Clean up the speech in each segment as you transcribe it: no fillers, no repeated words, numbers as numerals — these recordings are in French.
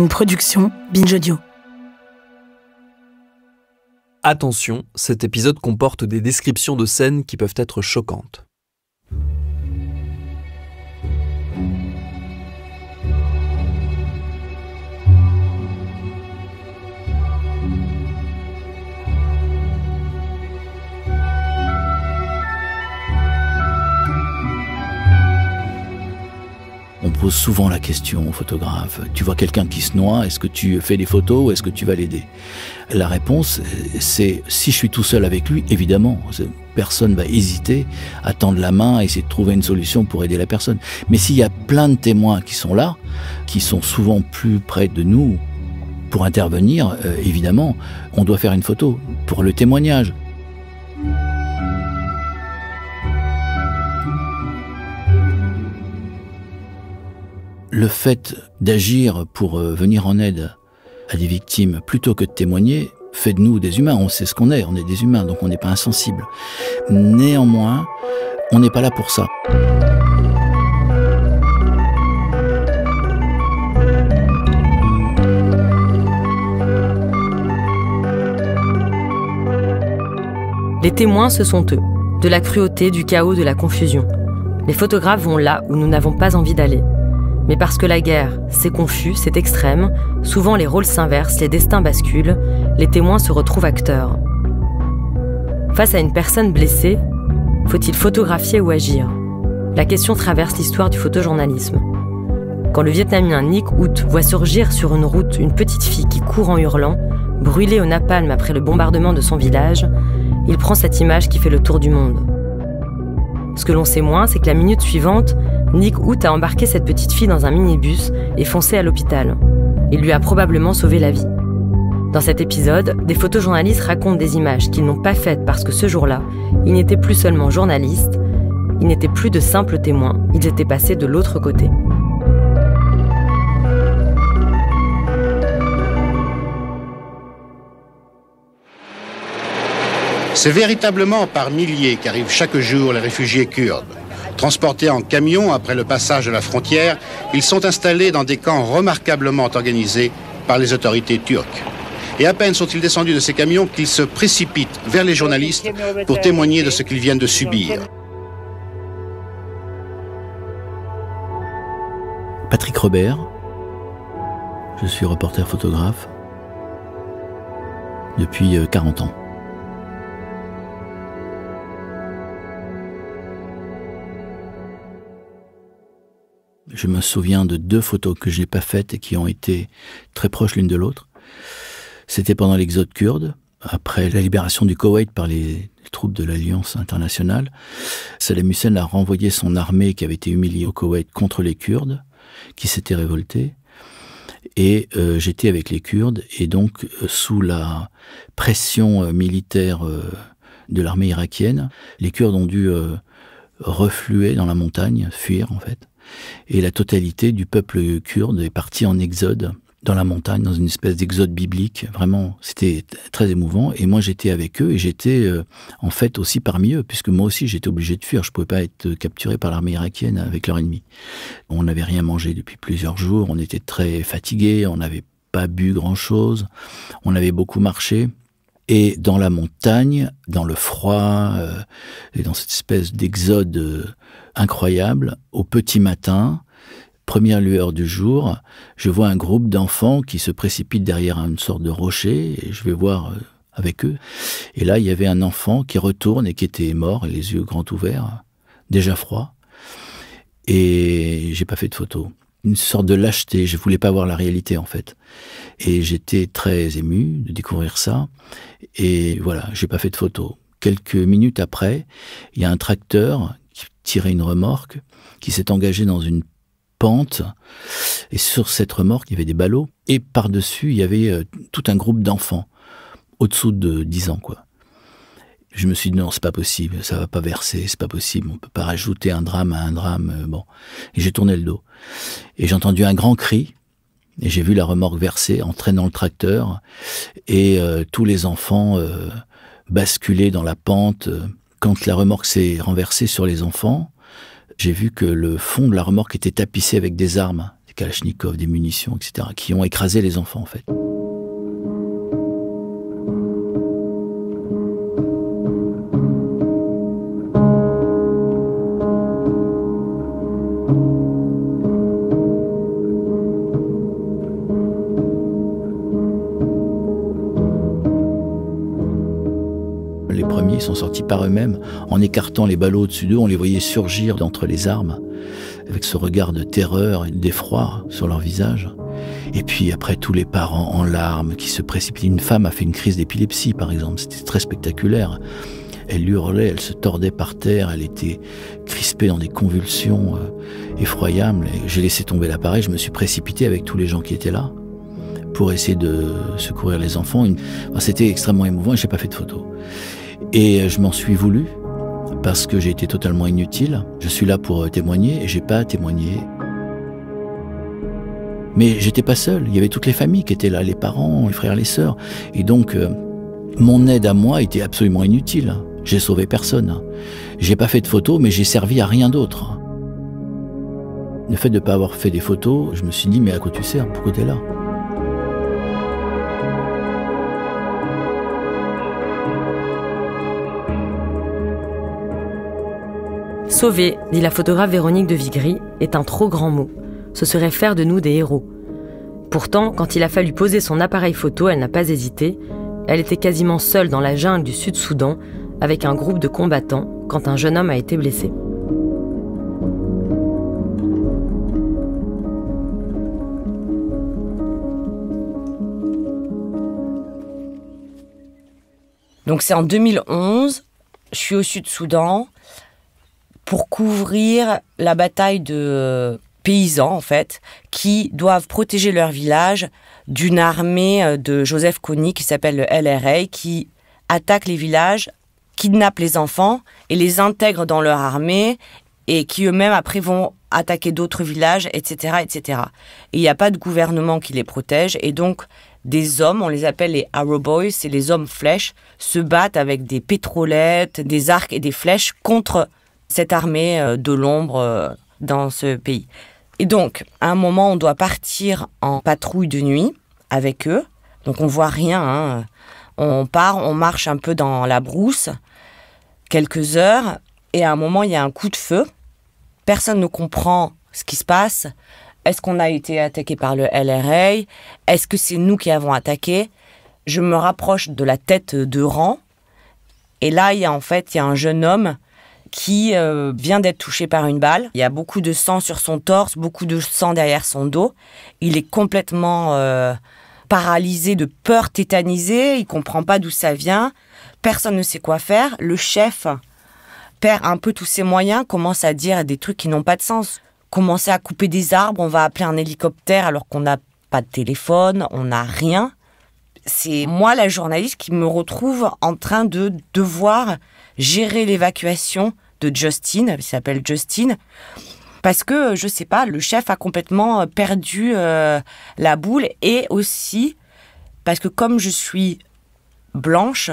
Une production Binge Audio. Attention, cet épisode comporte des descriptions de scènes qui peuvent être choquantes. On pose souvent la question aux photographes, tu vois quelqu'un qui se noie, est-ce que tu fais des photos ou est-ce que tu vas l'aider? La réponse, c'est si je suis tout seul avec lui, évidemment, personne va hésiter à tendre la main, à essayer de trouver une solution pour aider la personne. Mais s'il y a plein de témoins qui sont là, qui sont souvent plus près de nous pour intervenir, évidemment, on doit faire une photo pour le témoignage. Le fait d'agir pour venir en aide à des victimes plutôt que de témoigner fait de nous des humains. On sait ce qu'on est des humains, donc on n'est pas insensible. Néanmoins, on n'est pas là pour ça. Les témoins, ce sont eux. De la cruauté, du chaos, de la confusion. Les photographes vont là où nous n'avons pas envie d'aller. Mais parce que la guerre, c'est confus, c'est extrême, souvent les rôles s'inversent, les destins basculent, les témoins se retrouvent acteurs. Face à une personne blessée, faut-il photographier ou agir? La question traverse l'histoire du photojournalisme. Quand le Vietnamien Nic Ut voit surgir sur une route une petite fille qui court en hurlant, brûlée au napalm après le bombardement de son village, il prend cette image qui fait le tour du monde. Ce que l'on sait moins, c'est que la minute suivante, Nic Ut a embarqué cette petite fille dans un minibus et foncé à l'hôpital. Il lui a probablement sauvé la vie. Dans cet épisode, des photojournalistes racontent des images qu'ils n'ont pas faites parce que ce jour-là, ils n'étaient plus seulement journalistes, ils n'étaient plus de simples témoins, ils étaient passés de l'autre côté. C'est véritablement par milliers qu'arrivent chaque jour les réfugiés kurdes. Transportés en camion après le passage de la frontière, ils sont installés dans des camps remarquablement organisés par les autorités turques. Et à peine sont-ils descendus de ces camions qu'ils se précipitent vers les journalistes pour témoigner de ce qu'ils viennent de subir. Patrick Robert, je suis reporter photographe depuis 40 ans. Je me souviens de 2 photos que je n'ai pas faites et qui ont été très proches l'une de l'autre. C'était pendant l'exode kurde, après la libération du Koweït par les troupes de l'Alliance internationale. Saddam Hussein a renvoyé son armée qui avait été humiliée au Koweït contre les Kurdes, qui s'étaient révoltés. Et j'étais avec les Kurdes, et donc sous la pression militaire de l'armée irakienne, les Kurdes ont dû refluer dans la montagne, fuir en fait. Et la totalité du peuple kurde est partie en exode dans la montagne, dans une espèce d'exode biblique. Vraiment, c'était très émouvant. Et moi, j'étais avec eux et j'étais en fait aussi parmi eux, puisque moi aussi, j'étais obligé de fuir. Je ne pouvais pas être capturé par l'armée irakienne avec leur ennemi. On n'avait rien mangé depuis plusieurs jours. On était très fatigués. On n'avait pas bu grand-chose. On avait beaucoup marché. Et dans la montagne, dans le froid, et dans cette espèce d'exode incroyable, au petit matin, première lueur du jour, je vois un groupe d'enfants qui se précipitent derrière une sorte de rocher, et je vais voir avec eux. Et là, il y avait un enfant qui retourne et qui était mort, les yeux grands ouverts, déjà froid. Et j'ai pas fait de photo. Une sorte de lâcheté, je voulais pas voir la réalité en fait. Et j'étais très ému de découvrir ça. Et voilà, j'ai pas fait de photo. Quelques minutes après, il y a un tracteur qui tirait une remorque, qui s'est engagé dans une pente. Et sur cette remorque, il y avait des ballots. Et par-dessus, il y avait tout un groupe d'enfants, au-dessous de 10 ans, quoi. Je me suis dit non, c'est pas possible, ça va pas verser, c'est pas possible, on peut pas rajouter un drame à un drame, bon. Et j'ai tourné le dos. Et j'ai entendu un grand cri, et j'ai vu la remorque verser en traînant le tracteur, et tous les enfants basculer dans la pente. Quand la remorque s'est renversée sur les enfants, j'ai vu que le fond de la remorque était tapissé avec des armes, des kalachnikovs, des munitions, etc., qui ont écrasé les enfants, en fait. Les premiers sont sortis par eux-mêmes, en écartant les ballots au-dessus d'eux, on les voyait surgir d'entre les armes, avec ce regard de terreur et d'effroi sur leur visage. Et puis après, tous les parents en larmes qui se précipitent. Une femme a fait une crise d'épilepsie, par exemple, c'était très spectaculaire. Elle hurlait, elle se tordait par terre, elle était crispée dans des convulsions effroyables. Et j'ai laissé tomber l'appareil, je me suis précipité avec tous les gens qui étaient là pour essayer de secourir les enfants. C'était extrêmement émouvant et je n'ai pas fait de photos. Et je m'en suis voulu parce que j'ai été totalement inutile. Je suis là pour témoigner et j'ai pas témoigné. Mais j'étais pas seul, il y avait toutes les familles qui étaient là, les parents, les frères, les sœurs. Et donc, mon aide à moi était absolument inutile. J'ai sauvé personne. J'ai pas fait de photos, mais j'ai servi à rien d'autre. Le fait de pas avoir fait des photos, je me suis dit, mais à quoi tu sers? Pourquoi t'es là? Sauver, dit la photographe Véronique de Vigry, est un trop grand mot. Ce serait faire de nous des héros. Pourtant, quand il a fallu poser son appareil photo, elle n'a pas hésité. Elle était quasiment seule dans la jungle du Sud-Soudan, avec un groupe de combattants, quand un jeune homme a été blessé. Donc c'est en 2011, je suis au Sud-Soudan pour couvrir la bataille de paysans, en fait, qui doivent protéger leur village d'une armée de Joseph Kony qui s'appelle le LRA, qui attaque les villages, kidnappe les enfants et les intègre dans leur armée et qui eux-mêmes après vont attaquer d'autres villages, etc., etc. Et il n'y a pas de gouvernement qui les protège et donc des hommes, on les appelle les Arrow Boys, c'est les hommes flèches, se battent avec des pétrolettes, des arcs et des flèches contre cette armée de l'ombre dans ce pays. Et donc, à un moment, on doit partir en patrouille de nuit avec eux. Donc, on voit rien, hein. On part, on marche un peu dans la brousse, quelques heures, et à un moment, il y a un coup de feu. Personne ne comprend ce qui se passe. Est-ce qu'on a été attaqué par le LRA? Est-ce que c'est nous qui avons attaqué? Je me rapproche de la tête de rang. Et là, il y a un jeune homme qui vient d'être touché par une balle. Il y a beaucoup de sang sur son torse, beaucoup de sang derrière son dos. Il est complètement paralysé de peur, tétanisé. Il comprend pas d'où ça vient. Personne ne sait quoi faire. Le chef perd un peu tous ses moyens, commence à dire des trucs qui n'ont pas de sens. Commencer à couper des arbres, on va appeler un hélicoptère alors qu'on n'a pas de téléphone, on n'a rien. C'est moi, la journaliste, qui me retrouve en train de devoir gérer l'évacuation de Justin, il s'appelle Justin, parce que, je sais pas, le chef a complètement perdu la boule, et aussi parce que comme je suis blanche,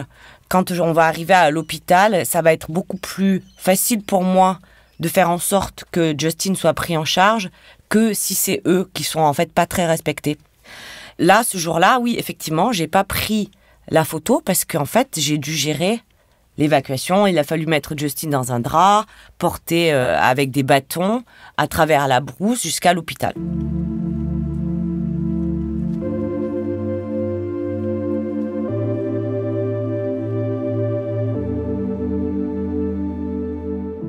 quand on va arriver à l'hôpital, ça va être beaucoup plus facile pour moi de faire en sorte que Justin soit pris en charge que si c'est eux qui sont en fait pas très respectés. Là, ce jour-là, oui, effectivement, j'ai pas pris la photo parce qu'en fait, j'ai dû gérer l'évacuation. Il a fallu mettre Justin dans un drap, porter avec des bâtons à travers la brousse jusqu'à l'hôpital.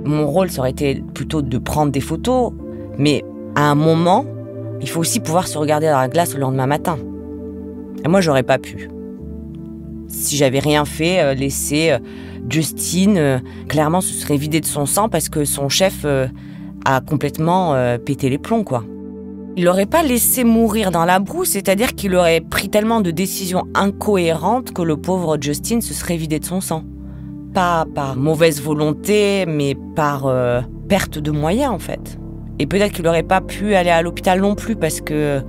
Mon rôle, ça aurait été plutôt de prendre des photos, mais à un moment, il faut aussi pouvoir se regarder dans la glace le lendemain matin. Et moi, j'aurais pas pu. Si j'avais rien fait, laisser Justin, clairement, se serait vidé de son sang parce que son chef a complètement pété les plombs, quoi. Il l'aurait pas laissé mourir dans la brousse, c'est-à-dire qu'il aurait pris tellement de décisions incohérentes que le pauvre Justin se serait vidé de son sang. Pas par mauvaise volonté, mais par perte de moyens, en fait. Et peut-être qu'il n'aurait pas pu aller à l'hôpital non plus, parce que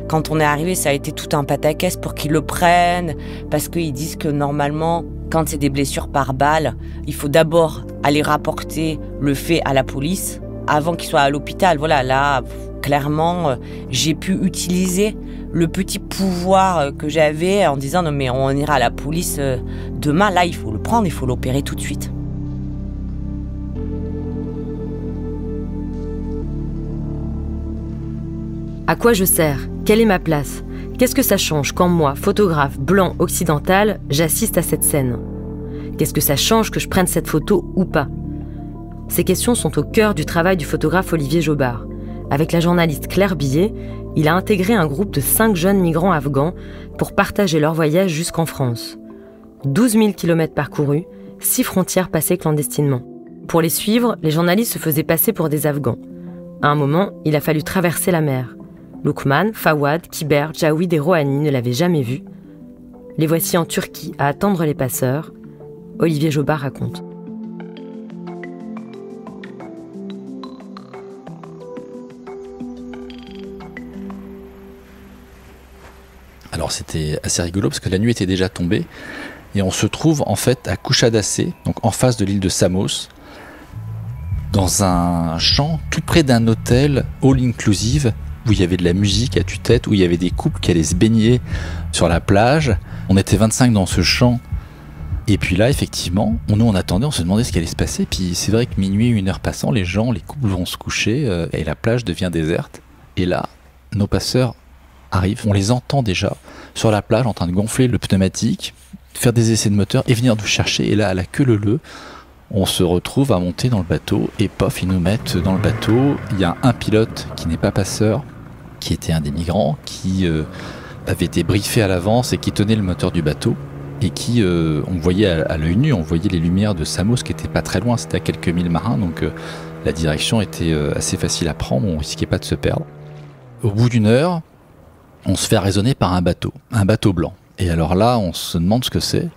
quand on est arrivé, ça a été tout un pataquès pour qu'ils le prennent, parce qu'ils disent que normalement, quand c'est des blessures par balle, il faut d'abord aller rapporter le fait à la police avant qu'il soit à l'hôpital. Voilà, là, clairement, j'ai pu utiliser le petit pouvoir que j'avais en disant non mais on ira à la police demain, là il faut le prendre, il faut l'opérer tout de suite. À quoi je sers ? Quelle est ma place ? Qu'est-ce que ça change quand moi, photographe blanc occidental, j'assiste à cette scène ? Qu'est-ce que ça change que je prenne cette photo ou pas ? Ces questions sont au cœur du travail du photographe Olivier Jobard. Avec la journaliste Claire Billet, il a intégré un groupe de 5 jeunes migrants afghans pour partager leur voyage jusqu'en France. 12 000 km parcourus, 6 frontières passées clandestinement. Pour les suivre, les journalistes se faisaient passer pour des Afghans. À un moment, il a fallu traverser la mer. Loukman, Fawad, Kiber, Jawid et Rohani ne l'avaient jamais vu. Les voici en Turquie à attendre les passeurs. Olivier Jobard raconte. Alors c'était assez rigolo parce que la nuit était déjà tombée et on se trouve en fait à Kushadase, donc en face de l'île de Samos, dans un champ tout près d'un hôtel all-inclusive où il y avait de la musique à tue-tête, où il y avait des couples qui allaient se baigner sur la plage. On était 25 dans ce champ. Et puis là, effectivement, nous on attendait, on se demandait ce qui allait se passer. Puis c'est vrai que minuit, 1 heure passant, les couples vont se coucher et la plage devient déserte. Et là, nos passeurs arrivent, on les entend déjà sur la plage en train de gonfler le pneumatique, faire des essais de moteur et venir nous chercher. Et là, à la queue leu-leu, on se retrouve à monter dans le bateau et pof, ils nous mettent dans le bateau. Il y a un pilote qui n'est pas passeur, qui était un des migrants, qui avait été briefé à l'avance et qui tenait le moteur du bateau et qui, on voyait à l'œil nu, on voyait les lumières de Samos qui n'étaient pas très loin, c'était à quelques milles marins, donc la direction était assez facile à prendre, on risquait pas de se perdre. Au bout d'1 heure, on se fait arraisonner par un bateau blanc. Et alors là, on se demande ce que c'est.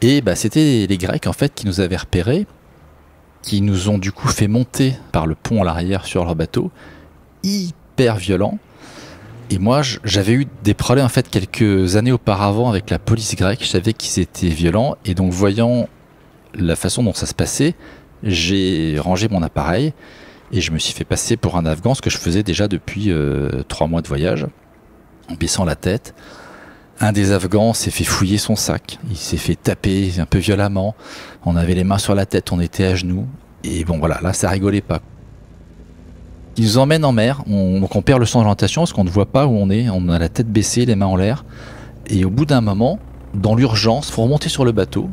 Et c'était les Grecs en fait qui nous avaient repérés, qui nous ont du coup fait monter par le pont à l'arrière sur leur bateau, hyper violent. Et moi, j'avais eu des problèmes en fait quelques années auparavant avec la police grecque. Je savais qu'ils étaient violents et donc voyant la façon dont ça se passait, j'ai rangé mon appareil et je me suis fait passer pour un Afghan, ce que je faisais déjà depuis 3 mois de voyage, en baissant la tête. Un des Afghans s'est fait fouiller son sac, il s'est fait taper un peu violemment, on avait les mains sur la tête, on était à genoux, et bon voilà, là ça rigolait pas. Ils nous emmènent en mer, donc on perd le sens d'orientation parce qu'on ne voit pas où on est, on a la tête baissée, les mains en l'air, et au bout d'un moment, dans l'urgence, il faut remonter sur le bateau,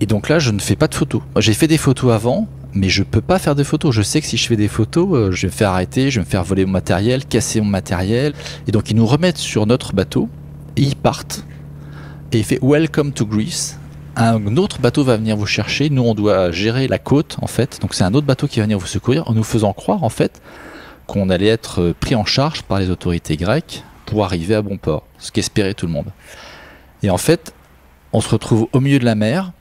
et donc là je ne fais pas de photos. J'ai fait des photos avant, mais je peux pas faire de photos. Je sais que si je fais des photos, je vais me faire arrêter, je vais me faire voler mon matériel, casser mon matériel. Et donc ils nous remettent sur notre bateau et ils partent. Et il fait Welcome to Greece. Un autre bateau va venir vous chercher. Nous on doit gérer la côte en fait. Donc c'est un autre bateau qui va venir vous secourir en nous faisant croire en fait qu'on allait être pris en charge par les autorités grecques pour arriver à bon port. Ce qu'espérait tout le monde. Et en fait, on se retrouve au milieu de la mer.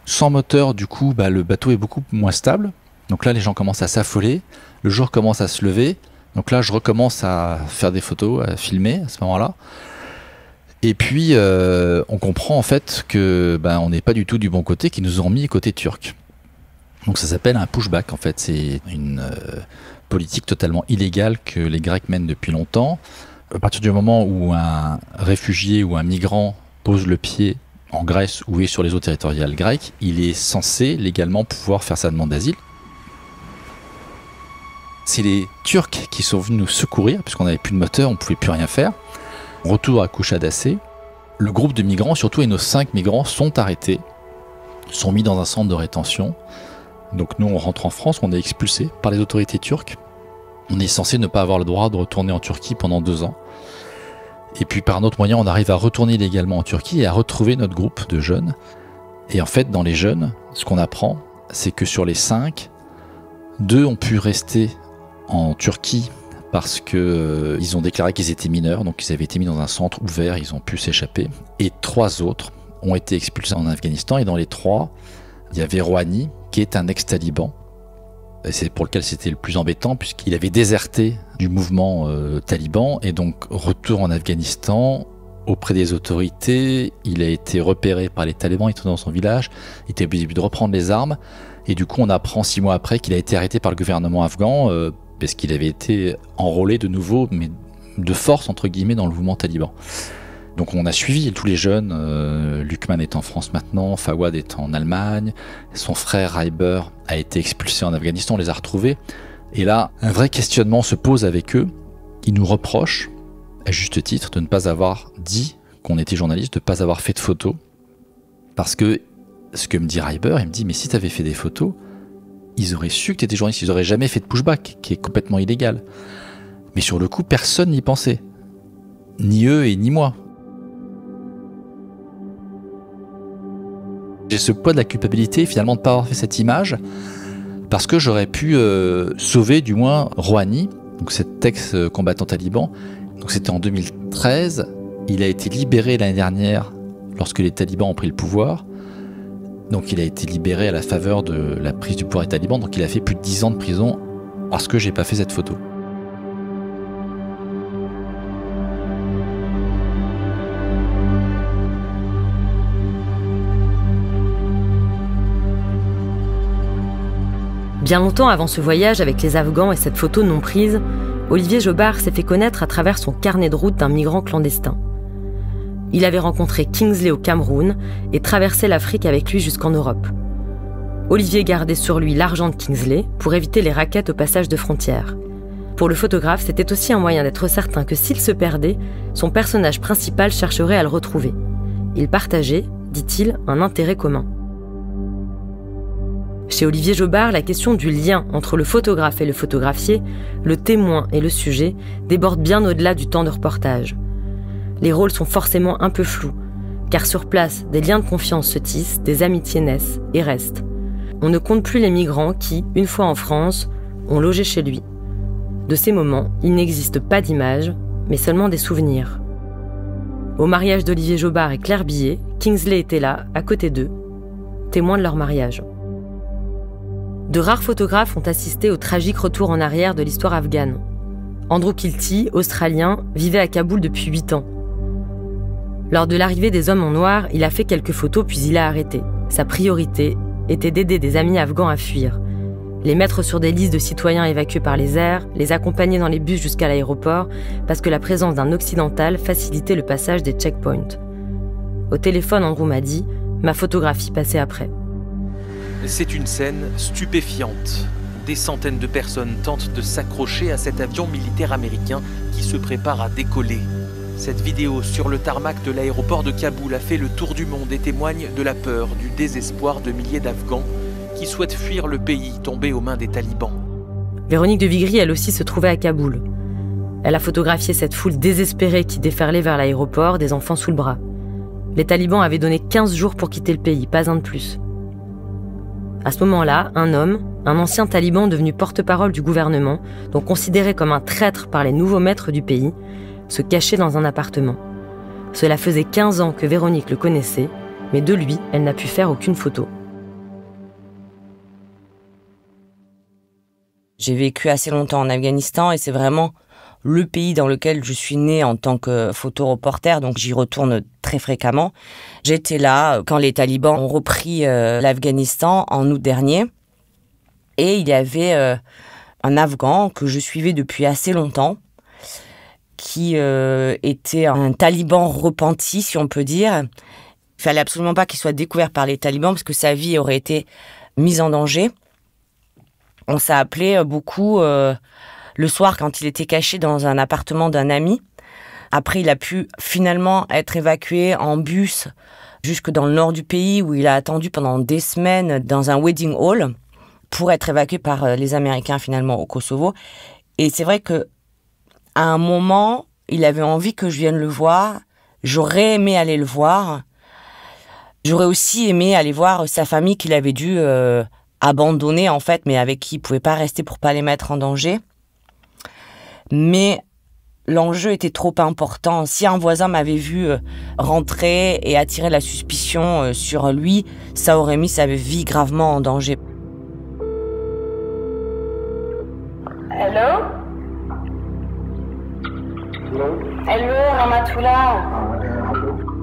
Sans moteur, du coup, le bateau est beaucoup moins stable. Donc là, les gens commencent à s'affoler. Le jour commence à se lever. Donc là, je recommence à faire des photos, à filmer à ce moment-là. Et puis, on comprend en fait que on n'est pas du tout du bon côté, qu'ils nous ont mis côté turc. Donc ça s'appelle un pushback en fait. C'est une politique totalement illégale que les Grecs mènent depuis longtemps. À partir du moment où un réfugié ou un migrant pose le pied en Grèce ou est sur les eaux territoriales grecques, il est censé légalement pouvoir faire sa demande d'asile. C'est les Turcs qui sont venus nous secourir, puisqu'on n'avait plus de moteur, on ne pouvait plus rien faire. Retour à Kushadase, le groupe de migrants, surtout et nos 5 migrants, sont arrêtés, sont mis dans un centre de rétention. Donc nous, on rentre en France, on est expulsés par les autorités turques. On est censé ne pas avoir le droit de retourner en Turquie pendant 2 ans. Et puis par un autre moyen, on arrive à retourner légalement en Turquie et à retrouver notre groupe de jeunes. Et en fait, dans les jeunes, ce qu'on apprend, c'est que sur les 5, 2 ont pu rester en Turquie parce qu'ils ont déclaré qu'ils étaient mineurs, donc ils avaient été mis dans un centre ouvert, ils ont pu s'échapper. Et 3 autres ont été expulsés en Afghanistan. Et dans les 3, il y avait Rohani, qui est un ex-taliban. Et c'est pour lequel c'était le plus embêtant, puisqu'il avait déserté du mouvement taliban, et donc retour en Afghanistan, auprès des autorités, il a été repéré par les talibans, il était dans son village, il était obligé de reprendre les armes, Et du coup, on apprend 6 mois après qu'il a été arrêté par le gouvernement afghan parce qu'il avait été enrôlé de nouveau, mais de force, entre guillemets, dans le mouvement taliban. Donc on a suivi tous les jeunes, Lukman est en France maintenant, Fawad est en Allemagne, son frère Raiber a été expulsé en Afghanistan, on les a retrouvés. Et là, un vrai questionnement se pose avec eux. Ils nous reprochent, à juste titre, de ne pas avoir dit qu'on était journaliste, de ne pas avoir fait de photos. Parce que, ce que me dit Raiber, il me dit, mais si tu avais fait des photos, ils auraient su que tu étais journaliste, ils n'auraient jamais fait de pushback, qui est complètement illégal. Mais sur le coup, personne n'y pensait. Ni eux et ni moi. J'ai ce poids de la culpabilité, finalement, de ne pas avoir fait cette image, parce que j'aurais pu sauver, du moins, Rouhani, donc cet ex-combattant taliban. Donc c'était en 2013. Il a été libéré l'année dernière, lorsque les talibans ont pris le pouvoir. Donc il a été libéré à la faveur de la prise du pouvoir des talibans. Donc il a fait plus de 10 ans de prison parce que j'ai pas fait cette photo. Bien longtemps avant ce voyage avec les Afghans et cette photo non prise, Olivier Jobard s'est fait connaître à travers son carnet de route d'un migrant clandestin. Il avait rencontré Kingsley au Cameroun et traversé l'Afrique avec lui jusqu'en Europe. Olivier gardait sur lui l'argent de Kingsley pour éviter les rackets au passage de frontières. Pour le photographe, c'était aussi un moyen d'être certain que s'il se perdait, son personnage principal chercherait à le retrouver. Ils partageaient, dit-il, un intérêt commun. Chez Olivier Jobard, la question du lien entre le photographe et le photographié, le témoin et le sujet, déborde bien au-delà du temps de reportage. Les rôles sont forcément un peu flous, car sur place, des liens de confiance se tissent, des amitiés naissent et restent. On ne compte plus les migrants qui, une fois en France, ont logé chez lui. De ces moments, il n'existe pas d'images, mais seulement des souvenirs. Au mariage d'Olivier Jobard et Claire Billet, Kingsley était là, à côté d'eux, témoin de leur mariage. De rares photographes ont assisté au tragique retour en arrière de l'histoire afghane. Andrew Kilty, australien, vivait à Kaboul depuis 8 ans. Lors de l'arrivée des hommes en noir, il a fait quelques photos puis il a arrêté. Sa priorité était d'aider des amis afghans à fuir, les mettre sur des listes de citoyens évacués par les airs, les accompagner dans les bus jusqu'à l'aéroport, parce que la présence d'un occidental facilitait le passage des checkpoints. Au téléphone, Andrew m'a dit « Ma photographie passait après ». C'est une scène stupéfiante. Des centaines de personnes tentent de s'accrocher à cet avion militaire américain qui se prépare à décoller. Cette vidéo sur le tarmac de l'aéroport de Kaboul a fait le tour du monde et témoigne de la peur, du désespoir de milliers d'Afghans qui souhaitent fuir le pays tombé aux mains des talibans. Véronique de Vigry, elle aussi, se trouvait à Kaboul. Elle a photographié cette foule désespérée qui déferlait vers l'aéroport, des enfants sous le bras. Les talibans avaient donné 15 jours pour quitter le pays, pas un de plus. À ce moment-là, un homme, un ancien taliban devenu porte-parole du gouvernement, donc considéré comme un traître par les nouveaux maîtres du pays, se cachait dans un appartement. Cela faisait 15 ans que Véronique le connaissait, mais de lui, elle n'a pu faire aucune photo. J'ai vécu assez longtemps en Afghanistan et c'est vraiment le pays dans lequel je suis née en tant que photoreporter, donc j'y retourne très fréquemment. J'étais là quand les talibans ont repris l'Afghanistan en août dernier. Et il y avait un Afghan que je suivais depuis assez longtemps, qui était un taliban repenti, si on peut dire. Il fallait absolument pas qu'il soit découvert par les talibans, parce que sa vie aurait été mise en danger. On s'est appelé beaucoup le soir quand il était caché dans un appartement d'un ami. Après, il a pu finalement être évacué en bus jusque dans le nord du pays, où il a attendu pendant des semaines dans un wedding hall pour être évacué par les Américains finalement au Kosovo. Et c'est vrai que à un moment, il avait envie que je vienne le voir. J'aurais aimé aller le voir. J'aurais aussi aimé aller voir sa famille qu'il avait dû abandonner en fait, mais avec qui il pouvait pas rester pour pas les mettre en danger. Mais l'enjeu était trop important. Si un voisin m'avait vu rentrer et attirer la suspicion sur lui, ça aurait mis sa vie gravement en danger. Hello? Hello, Rahmatullah.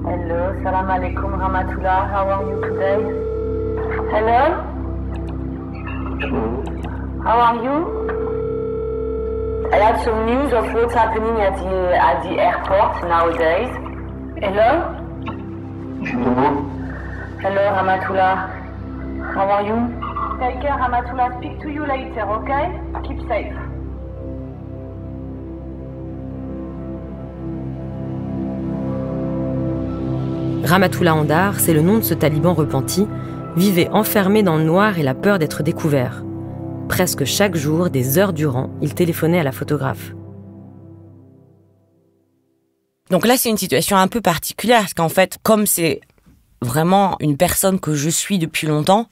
Hello, salam alaikum, Rahmatullah. How are you today? Hello? How are you? I had some news of what's happening at the airport nowadays. Hello? Hello, Ramatoula. How are you? Take care, Ramatoula. Speak to you later, okay? Keep safe. Ramatoula Andar, c'est le nom de ce taliban repenti, vivait enfermé dans le noir et la peur d'être découvert. Presque chaque jour, des heures durant, il téléphonait à la photographe. Donc là, c'est une situation un peu particulière, parce qu'en fait, comme c'est vraiment une personne que je suis depuis longtemps,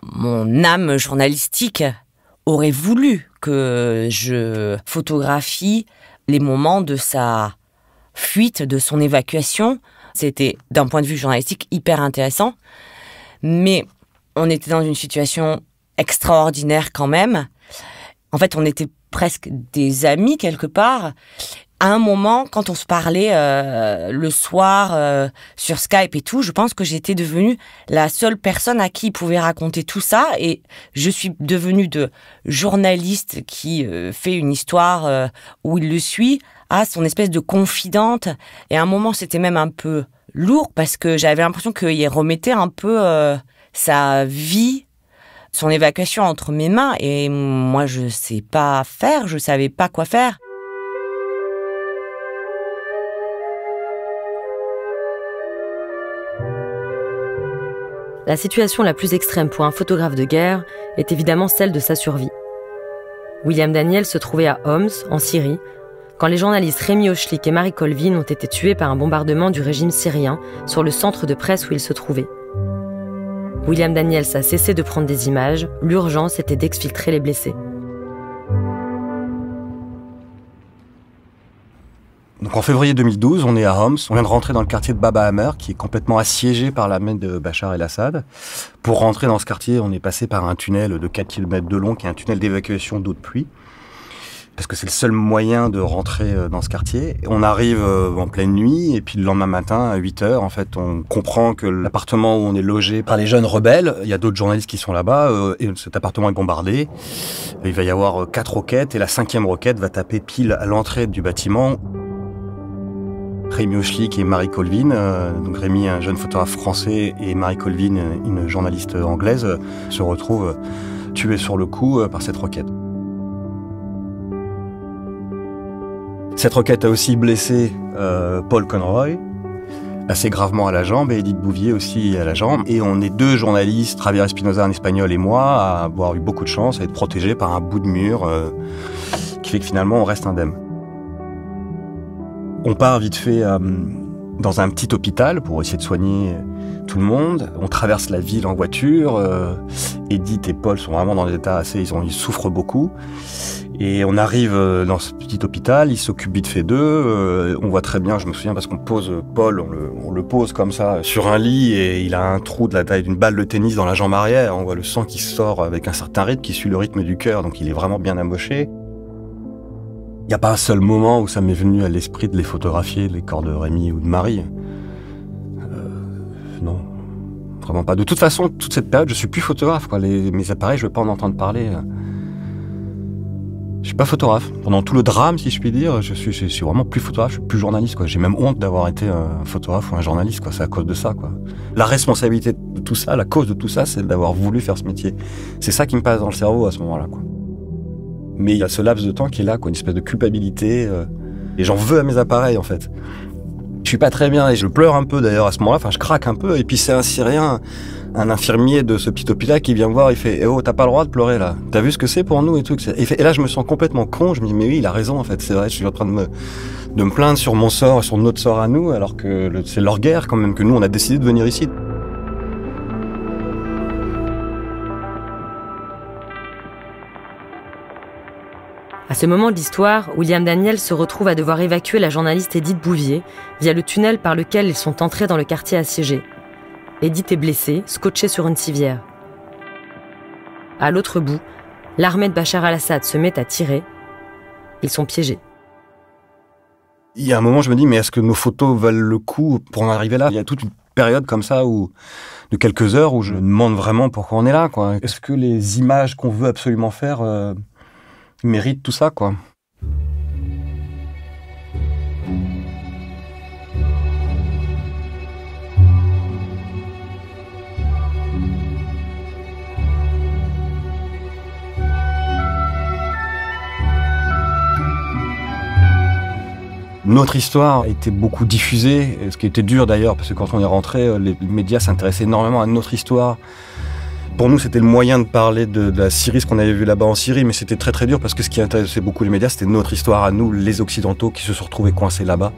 mon âme journalistique aurait voulu que je photographie les moments de sa fuite, de son évacuation. C'était, d'un point de vue journalistique, hyper intéressant. Mais on était dans une situation extraordinaire quand même. En fait, on était presque des amis quelque part. À un moment, quand on se parlait le soir sur Skype et tout, je pense que j'étais devenue la seule personne à qui il pouvait raconter tout ça. Et je suis devenue de journaliste qui fait une histoire où il le suit à son espèce de confidente. Et à un moment, c'était même un peu lourd parce que j'avais l'impression qu'il remettait un peu sa vie, son évacuation entre mes mains. Et moi, je sais pas faire, je savais pas quoi faire. La situation la plus extrême pour un photographe de guerre est évidemment celle de sa survie. William Daniel se trouvait à Homs, en Syrie, quand les journalistes Rémi Ochlik et Marie Colvin ont été tués par un bombardement du régime syrien sur le centre de presse où ils se trouvaient. William Daniels a cessé de prendre des images, l'urgence était d'exfiltrer les blessés. Donc en février 2012, on est à Homs, on vient de rentrer dans le quartier de Baba Amer, qui est complètement assiégé par l'armée de Bachar el-Assad. Pour rentrer dans ce quartier, on est passé par un tunnel de 4 km de long, qui est un tunnel d'évacuation d'eau de pluie, parce que c'est le seul moyen de rentrer dans ce quartier. On arrive en pleine nuit, et puis le lendemain matin, à 8h, en fait, on comprend que l'appartement où on est logé par les jeunes rebelles, il y a d'autres journalistes qui sont là-bas, et cet appartement est bombardé. Il va y avoir 4 roquettes, et la 5e roquette va taper pile à l'entrée du bâtiment. Rémi Ochlik et Marie Colvin, donc Rémi, un jeune photographe français, et Marie Colvin, une journaliste anglaise, se retrouvent tués sur le coup par cette roquette. Cette roquette a aussi blessé Paul Conroy, assez gravement à la jambe, et Edith Bouvier aussi à la jambe. Et on est 2 journalistes, Javier Espinosa, un espagnol, et moi, à avoir eu beaucoup de chance, à être protégés par un bout de mur qui fait que finalement on reste indemne. On part vite fait dans un petit hôpital pour essayer de soigner tout le monde. On traverse la ville en voiture. Edith et Paul sont vraiment dans des états assez... Ils souffrent beaucoup. Et on arrive dans ce petit hôpital, ils s'occupent vite fait d'eux. On voit très bien, je me souviens, parce qu'on pose Paul, on le pose comme ça sur un lit et il a un trou de la taille d'une balle de tennis dans la jambe arrière. On voit le sang qui sort avec un certain rythme qui suit le rythme du cœur, donc il est vraiment bien amoché. Il n'y a pas un seul moment où ça m'est venu à l'esprit de les photographier, les corps de Rémi ou de Marie. Non, vraiment pas. De toute façon, toute cette période, je suis plus photographe, quoi. Mes appareils, je ne veux pas en entendre parler. Je suis pas photographe. Pendant tout le drame, si je puis dire, je suis vraiment plus photographe, je suis plus journaliste, quoi. J'ai même honte d'avoir été un photographe ou un journaliste, quoi. C'est à cause de ça, quoi. La responsabilité de tout ça, la cause de tout ça, c'est d'avoir voulu faire ce métier. C'est ça qui me passe dans le cerveau à ce moment-là, quoi. Mais il y a ce laps de temps qui est là, quoi, une espèce de culpabilité. Et j'en veux à mes appareils, en fait. Je suis pas très bien et je pleure un peu d'ailleurs à ce moment-là. Enfin, je craque un peu. Et puis c'est un Syrien, un infirmier de ce petit hôpital qui vient me voir. Il fait oh, t'as pas le droit de pleurer là. T'as vu ce que c'est pour nous et tout. Et là, je me sens complètement con. Je me dis mais oui, il a raison en fait. C'est vrai. Je suis en train de me plaindre sur mon sort, sur notre sort à nous, alors que c'est leur guerre quand même que nous on a décidé de venir ici. À ce moment de l'histoire, William Daniel se retrouve à devoir évacuer la journaliste Edith Bouvier via le tunnel par lequel ils sont entrés dans le quartier assiégé. Edith est blessée, scotchée sur une civière. À l'autre bout, l'armée de Bachar el-Assad se met à tirer. Ils sont piégés. Il y a un moment, je me dis, mais est-ce que nos photos valent le coup pour en arriver là ? Il y a toute une période comme ça de quelques heures où je me demande vraiment pourquoi on est là, quoi. Est-ce que les images qu'on veut absolument faire méritent tout ça, quoi? Notre histoire a été beaucoup diffusée, ce qui était dur d'ailleurs, parce que quand on est rentré, les médias s'intéressaient énormément à notre histoire. Pour nous, c'était le moyen de parler de la Syrie, ce qu'on avait vu là-bas en Syrie, mais c'était très très dur, parce que ce qui intéressait beaucoup les médias, c'était notre histoire à nous, les Occidentaux, qui se sont retrouvés coincés là-bas.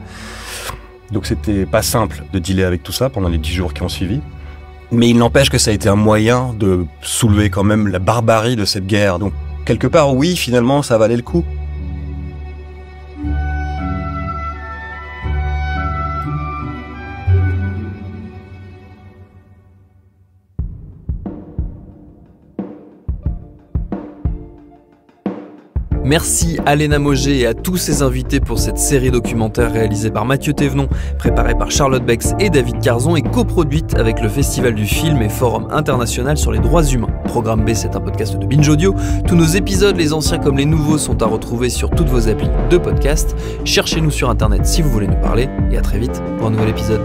Donc c'était pas simple de dealer avec tout ça pendant les 10 jours qui ont suivi. Mais il n'empêche que ça a été un moyen de soulever quand même la barbarie de cette guerre. Donc quelque part, oui, finalement, ça valait le coup. Merci à Léna Mauger et à tous ses invités pour cette série documentaire réalisée par Mathieu Thévenon, préparée par Charlotte Bex et David Carzon et coproduite avec le Festival du Film et Forum International sur les Droits Humains. Programme B, c'est un podcast de Binge Audio. Tous nos épisodes, les anciens comme les nouveaux, sont à retrouver sur toutes vos applis de podcast. Cherchez-nous sur Internet si vous voulez nous parler et à très vite pour un nouvel épisode.